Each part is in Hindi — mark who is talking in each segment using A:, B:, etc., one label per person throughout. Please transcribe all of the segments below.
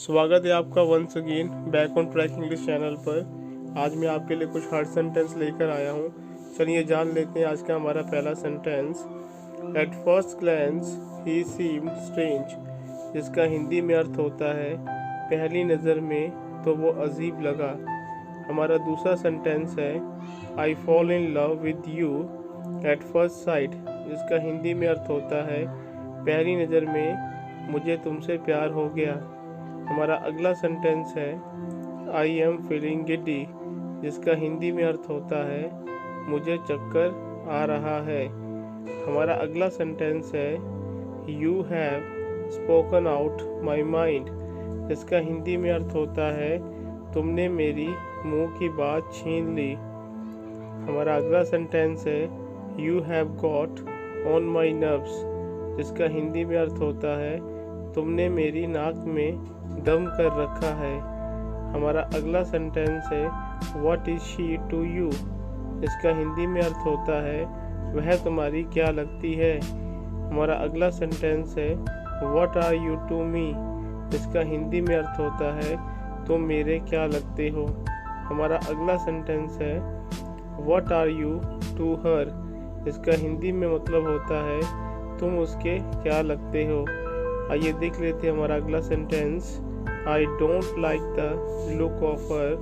A: स्वागत है आपका once again back on track English channel पर। आज मैं आपके लिए कुछ हार्ड सेंटेंस लेकर आया हूँ। चलिए जान लेते हैं आज का हमारा पहला सेंटेंस। एट फर्स्ट ग्लैंस ही सीम्ड स्ट्रेंज, जिसका हिंदी में अर्थ होता है पहली नज़र में तो वो अजीब लगा। हमारा दूसरा सेंटेंस है I fall in love with you at first sight, जिसका हिंदी में अर्थ होता है पहली नज़र में मुझे तुमसे प्यार हो गया। हमारा अगला सेंटेंस है आई एम फीलिंग गिडी, जिसका हिंदी में अर्थ होता है मुझे चक्कर आ रहा है। हमारा अगला सेंटेंस है you have spoken out my mind, जिसका हिंदी में अर्थ होता है तुमने मेरी मुंह की बात छीन ली। हमारा अगला सेंटेंस है you have got on my nerves, जिसका हिंदी में अर्थ होता है तुमने मेरी नाक में दम कर रखा है। हमारा अगला सेंटेंस है what is she to you, इसका हिंदी में अर्थ होता है वह तुम्हारी क्या लगती है। हमारा अगला सेंटेंस है what are you to me, इसका हिंदी में अर्थ होता है तुम मेरे क्या लगते हो। हमारा अगला सेंटेंस है what are you to her, इसका हिंदी में मतलब होता है तुम उसके क्या लगते हो। आइए देख लेते हैं हमारा अगला sentence. I don't like the look of her,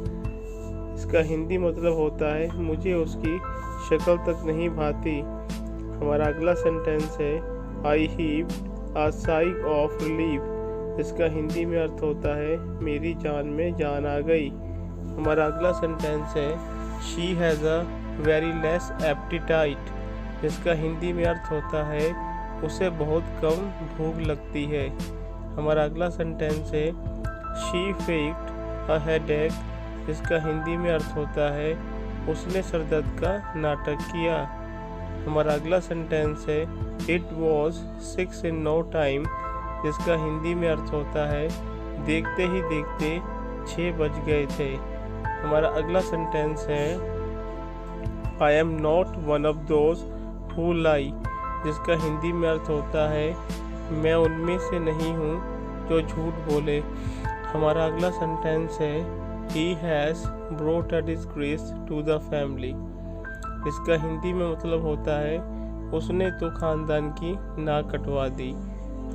A: इसका हिंदी मतलब होता है मुझे उसकी शक्ल तक नहीं भाती। हमारा अगला सेंटेंस है I heave a sigh of relief, इसका हिंदी में अर्थ होता है मेरी जान में जान आ गई। हमारा अगला सेंटेंस है she has a very less aptitude, इसका हिंदी में अर्थ होता है उसे बहुत कम भूख लगती है। हमारा अगला सेंटेंस है शी फेक्ड अ हेडेक, इसका हिंदी में अर्थ होता है उसने सरदर्द का नाटक किया। हमारा अगला सेंटेंस है it was 6 in no time, जिसका हिंदी में अर्थ होता है देखते ही देखते 6 बज गए थे। हमारा अगला सेंटेंस है I am not one of those who lie, जिसका हिंदी में अर्थ होता है मैं उनमें से नहीं हूँ जो झूठ बोले। हमारा अगला सेंटेंस है he has brought a disgrace to the family, इसका हिंदी में मतलब होता है उसने तो खानदान की नाक कटवा दी।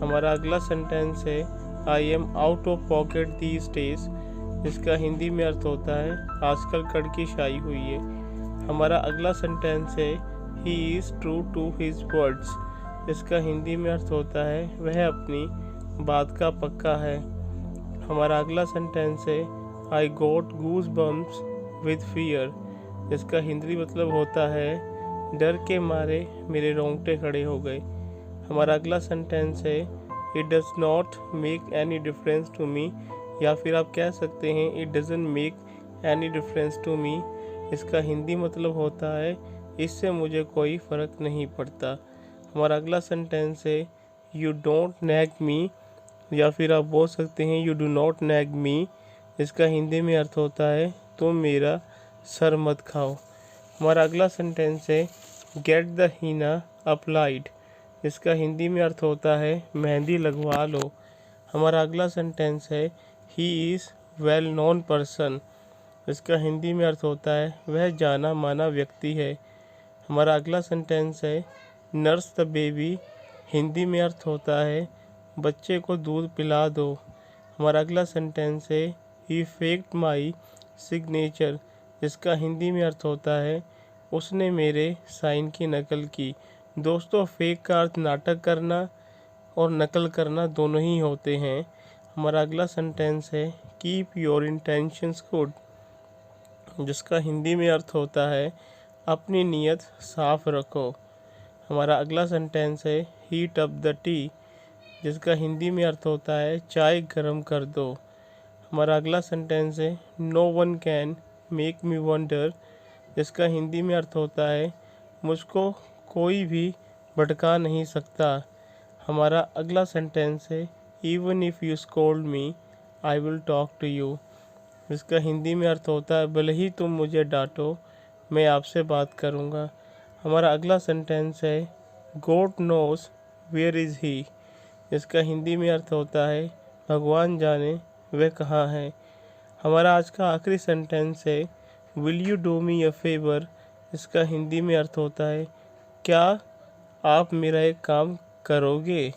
A: हमारा अगला सेंटेंस है I am out of pocket these days, इसका हिंदी में अर्थ होता है आजकल कड़की शाई हुई है। हमारा अगला सेंटेंस है he is true to his words, इसका हिंदी में अर्थ होता है वह अपनी बात का पक्का है। हमारा अगला सेंटेंस है I got goose bumps with fear, इसका हिंदी मतलब होता है डर के मारे मेरे रोंगटे खड़े हो गए। हमारा अगला सेंटेंस है it does not make any difference to me, या फिर आप कह सकते हैं it doesn't make any difference to me, इसका हिंदी मतलब होता है इससे मुझे कोई फ़र्क नहीं पड़ता। हमारा अगला सेंटेंस है यू डोंट नैग मी, या फिर आप बोल सकते हैं यू डू नॉट नैग मी, इसका हिंदी में अर्थ होता है तुम मेरा सर मत खाओ। हमारा अगला सेंटेंस है गेट द हीना अप्लाइड, इसका हिंदी में अर्थ होता है मेहंदी लगवा लो। हमारा अगला सेंटेंस है he is well known person, इसका हिंदी में अर्थ होता है वह जाना माना व्यक्ति है। हमारा अगला सेंटेंस है नर्स द बेबी, हिंदी में अर्थ होता है बच्चे को दूध पिला दो। हमारा अगला सेंटेंस है ही फेक्ड माई सिग्नेचर, इसका हिंदी में अर्थ होता है उसने मेरे साइन की नकल की। दोस्तों, फेक का अर्थ नाटक करना और नकल करना दोनों ही होते हैं। हमारा अगला सेंटेंस है कीप योर इंटेंशंस गुड, जिसका हिंदी में अर्थ होता है अपनी नीयत साफ रखो। हमारा अगला सेंटेंस है हीट अप द टी, जिसका हिंदी में अर्थ होता है चाय गर्म कर दो। हमारा अगला सेंटेंस है no one can make me wonder, जिसका हिंदी में अर्थ होता है मुझको कोई भी भटका नहीं सकता। हमारा अगला सेंटेंस है even if you scold me I will talk to you, जिसका हिंदी में अर्थ होता है भले ही तुम मुझे डांटो मैं आपसे बात करूँगा। हमारा अगला सेंटेंस है गॉड नोस वेयर इज़ ही, जिसका हिंदी में अर्थ होता है भगवान जाने वह कहाँ है। हमारा आज का आखिरी सेंटेंस है will you do me a favour. इसका हिंदी में अर्थ होता है क्या आप मेरा एक काम करोगे।